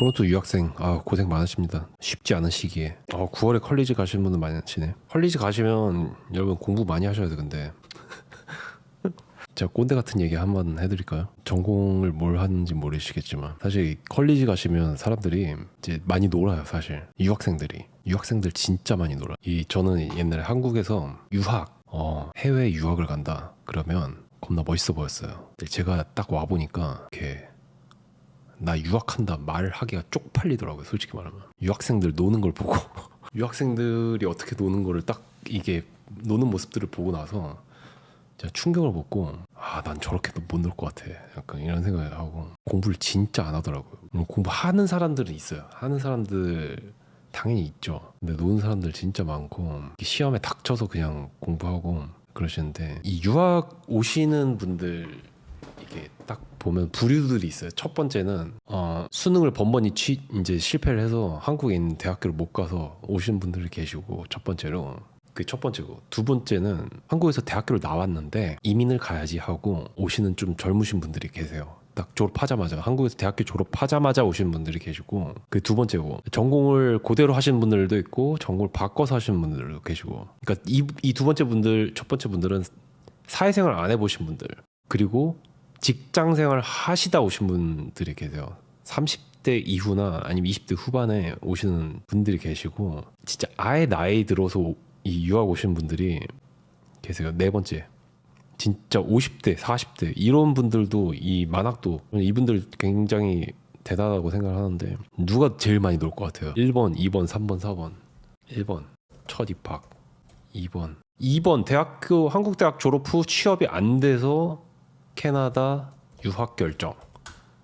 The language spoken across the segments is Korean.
토론토 유학생 고생 많으십니다. 쉽지 않은 시기에 9월에 컬리지 가시는 분들 많으시네. 컬리지 가시면 여러분 공부 많이 하셔야 돼. 근데 제가 꼰대 같은 얘기 한번 해드릴까요? 전공을 뭘 하는지 모르시겠지만 사실 컬리지 가시면 사람들이 이제 많이 놀아요. 사실 유학생들 진짜 많이 놀아. 저는 옛날에 한국에서 해외 유학을 간다 그러면 겁나 멋있어 보였어요. 근데 제가 딱 와 보니까 이렇게 나 유학한다 말하기가 쪽팔리더라고요. 솔직히 말하면 유학생들 노는 걸 보고 유학생들이 어떻게 노는 거를 딱 이게 노는 모습들을 보고 나서 제가 충격을 먹고 난 저렇게도 못 놀 것 같아. 약간 이런 생각을 하고 공부를 진짜 안 하더라고요. 공부하는 사람들은 있어요. 하는 사람들 당연히 있죠. 근데 노는 사람들 진짜 많고 시험에 닥쳐서 그냥 공부하고 그러시는데 이 유학 오시는 분들 이게 딱 보면 부류들이 있어요. 첫 번째는 수능을 번번이 이제 실패를 해서 한국에 있는 대학교를 못 가서 오시는 분들이 계시고 첫 번째로 그게 첫 번째고 두 번째는 한국에서 대학교를 나왔는데 이민을 가야지 하고 오시는 좀 젊으신 분들이 계세요. 딱 졸업하자마자 한국에서 대학교 졸업하자마자 오시는 분들이 계시고 그게 두 번째고 전공을 그대로 하시는 분들도 있고 전공을 바꿔서 하시는 분들도 계시고 그러니까 이 두 번째 분들 첫 번째 분들은 사회생활 안 해보신 분들 그리고 직장생활 하시다 오신 분들이 계세요. 30대 이후나 아니면 20대 후반에 오시는 분들이 계시고 진짜 아예 나이 들어서 이 유학 오신 분들이 계세요. 네 번째 진짜 50대 40대 이런 분들도 이 만학도 이분들 굉장히 대단하다고 생각을 하는데 누가 제일 많이 놀 것 같아요? 1번 2번 3번 4번 1번 첫 입학 2번 한국 대학 졸업 후 취업이 안 돼서 캐나다 유학 결정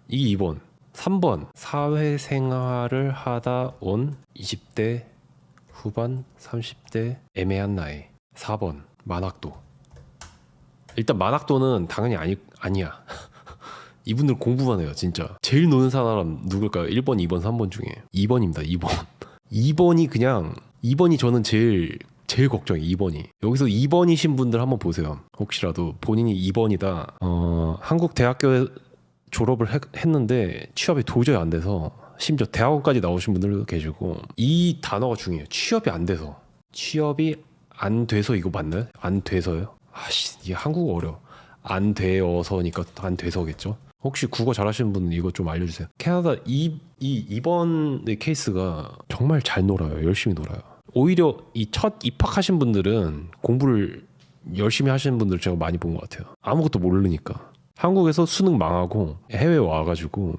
이게 2번 3번 사회생활을 하다 온 20대 후반 30대 애매한 나이 4번 만학도 일단 만학도는 당연히 아니야 이분들 공부만 해요. 진짜 제일 노는 사람 누굴까요? 1번 2번 3번 중에 2번입니다. 2번이 저는 제일 걱정이 2번이. 여기서 2번이신 분들 한번 보세요. 혹시라도 본인이 2번이다. 한국 대학교 졸업을 했는데 취업이 도저히 안 돼서 심지어 대학원까지 나오신 분들도 계시고 이 단어가 중요해요. 취업이 안 돼서. 취업이 안 돼서 이거 맞나요? 안 돼서요? 이게 한국어 어려워. 안 되어서니까 안 돼서겠죠? 혹시 국어 잘하시는 분은 이거 좀 알려주세요. 캐나다 2번의 케이스가 정말 잘 놀아요. 열심히 놀아요. 오히려 이 첫 입학하신 분들은 공부를 열심히 하시는 분들 제가 많이 본 것 같아요. 아무것도 모르니까. 한국에서 수능 망하고 해외 와가지고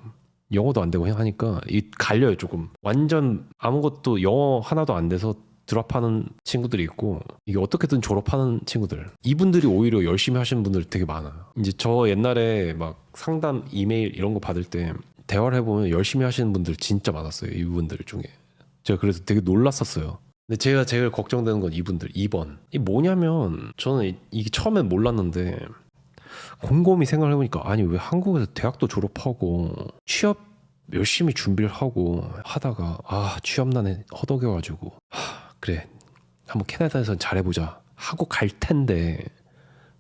영어도 안 되고 하니까 갈려요 조금. 완전 아무것도 영어 하나도 안 돼서 드랍하는 친구들이 있고 이게 어떻게든 졸업하는 친구들 이분들이 오히려 열심히 하시는 분들 되게 많아요. 이제 저 옛날에 막 상담 이메일 이런 거 받을 때 대화를 해보면 열심히 하시는 분들 진짜 많았어요. 이분들 중에 제가 그래서 되게 놀랐었어요. 근데 제가 제일 걱정되는 건 이분들 2번 이 뭐냐면 저는 이게 처음엔 몰랐는데 곰곰이 생각을 해보니까 아니 왜 한국에서 대학도 졸업하고 취업 열심히 준비를 하고 하다가 취업난에 허덕여가지고 그래 한번 캐나다에서 잘해보자 하고 갈 텐데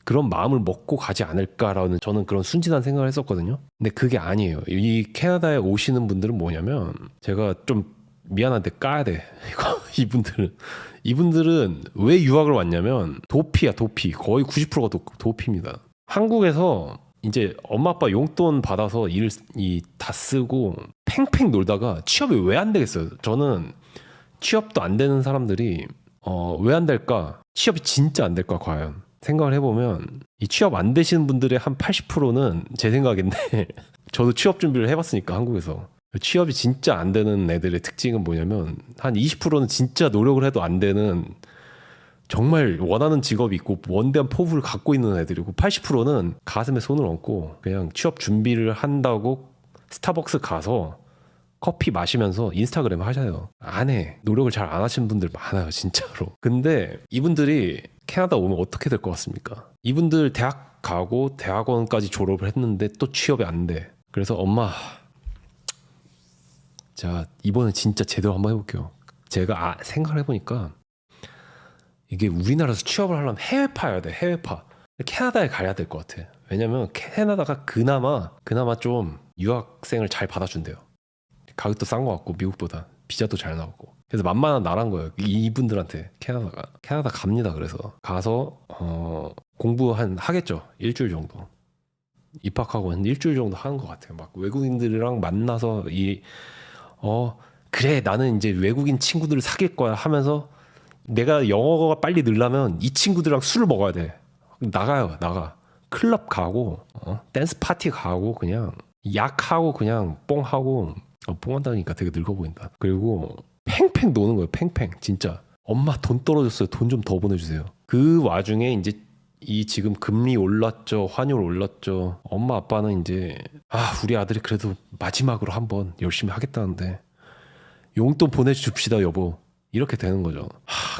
그런 마음을 먹고 가지 않을까라는 저는 그런 순진한 생각을 했었거든요. 근데 그게 아니에요. 이 캐나다에 오시는 분들은 뭐냐면 제가 좀 미안한데 까야 돼. 이분들은 왜 유학을 왔냐면 도피야. 거의 90%가 도피입니다. 한국에서 이제 엄마 아빠 용돈 받아서 다 쓰고 팽팽 놀다가 취업이 왜 안 되겠어요? 저는 취업도 안 되는 사람들이 왜 안 될까? 취업이 진짜 안 될까 과연? 생각을 해보면 이 취업 안 되시는 분들의 한 80%는 제 생각인데 저도 취업 준비를 해봤으니까 한국에서 취업이 진짜 안 되는 애들의 특징은 뭐냐면 한 20%는 진짜 노력을 해도 안 되는 정말 원하는 직업이 있고 원대한 포부를 갖고 있는 애들이고 80%는 가슴에 손을 얹고 그냥 취업 준비를 한다고 스타벅스 가서 커피 마시면서 인스타그램 하셔요. 안 해. 노력을 잘 안 하시는 분들 많아요. 진짜로. 근데 이분들이 캐나다 오면 어떻게 될 것 같습니까? 이분들 대학 가고 대학원까지 졸업을 했는데 또 취업이 안 돼. 그래서 엄마 자 이번에 진짜 제대로 한번 해볼게요. 제가 생각을 해보니까 이게 우리나라에서 취업을 하려면 해외파여야 돼. 해외파. 캐나다에 가야 될 것 같아. 왜냐면 캐나다가 그나마 좀 유학생을 잘 받아준대요. 가격도 싼 것 같고 미국보다 비자도 잘 나오고 그래서 만만한 나라인 거예요. 이분들한테 캐나다 갑니다. 그래서 가서 공부 하겠죠. 일주일 정도 입학하고 한 일주일 정도 하는 것 같아요. 막 외국인들이랑 만나서 그래 나는 이제 외국인 친구들을 사귈 거야 하면서 내가 영어가 빨리 늘려면 이 친구들이랑 술을 먹어야 돼. 나가 클럽 가고 댄스 파티 가고 그냥 약하고 그냥 뽕하고 뽕한다니까 되게 늙어 보인다. 그리고 팽팽 노는 거예요. 팽팽 진짜. 엄마 돈 떨어졌어요. 돈 좀 더 보내주세요. 그 와중에 이제 이 지금 금리 올랐죠. 환율 올랐죠. 엄마 아빠는 이제 우리 아들이 그래도 마지막으로 한번 열심히 하겠다는데 용돈 보내줍시다 여보. 이렇게 되는 거죠.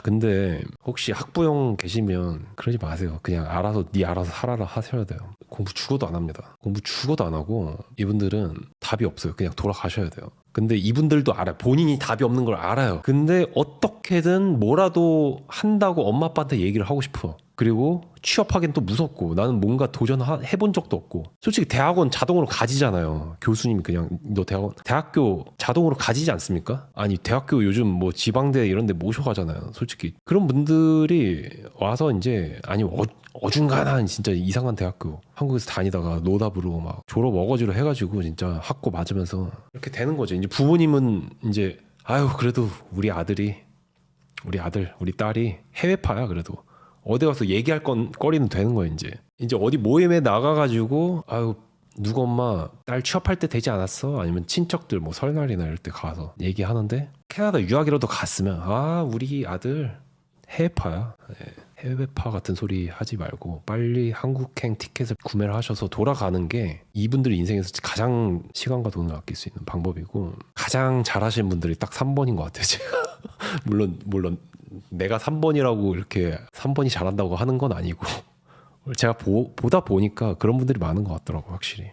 근데 혹시 학부형 계시면 그러지 마세요. 그냥 알아서 살아라 하셔야 돼요. 공부 죽어도 안 합니다. 공부 죽어도 안 하고 이분들은 답이 없어요. 그냥 돌아가셔야 돼요. 근데 이분들도 알아요. 본인이 답이 없는 걸 알아요. 근데 어떻게든 뭐라도 한다고 엄마 아빠한테 얘기를 하고 싶어. 그리고 취업하기엔 또 무섭고 나는 뭔가 도전해본 적도 없고 솔직히 대학원 자동으로 가지잖아요. 교수님이 그냥 너 대학교 자동으로 가지지 않습니까? 아니 대학교 요즘 뭐 지방대 이런 데 모셔가잖아요. 솔직히 그런 분들이 와서 이제 아니 어중간한 진짜 이상한 대학교 한국에서 다니다가 노답으로 막 졸업 어거지로 해가지고 진짜 학고 맞으면서 이렇게 되는 거죠. 이제 부모님은 이제 그래도 우리 아들 우리 딸이 해외파야. 그래도 어디 가서 얘기할 거리는 되는 거예요. 이제 어디 모임에 나가가지고 누구 엄마 딸 취업할 때 되지 않았어? 아니면 친척들 뭐 설날이나 이럴 때 가서 얘기하는데 캐나다 유학이라도 갔으면 우리 아들 해외파야. 해외파 같은 소리 하지 말고 빨리 한국행 티켓을 구매를 하셔서 돌아가는 게 이분들 인생에서 가장 시간과 돈을 아낄 수 있는 방법이고 가장 잘하시는 분들이 딱 3번인 것 같아요. 제가 물론 내가 3번이라고 이렇게 3번이 잘한다고 하는 건 아니고 제가 보다 보니까 그런 분들이 많은 것 같더라고요. 확실히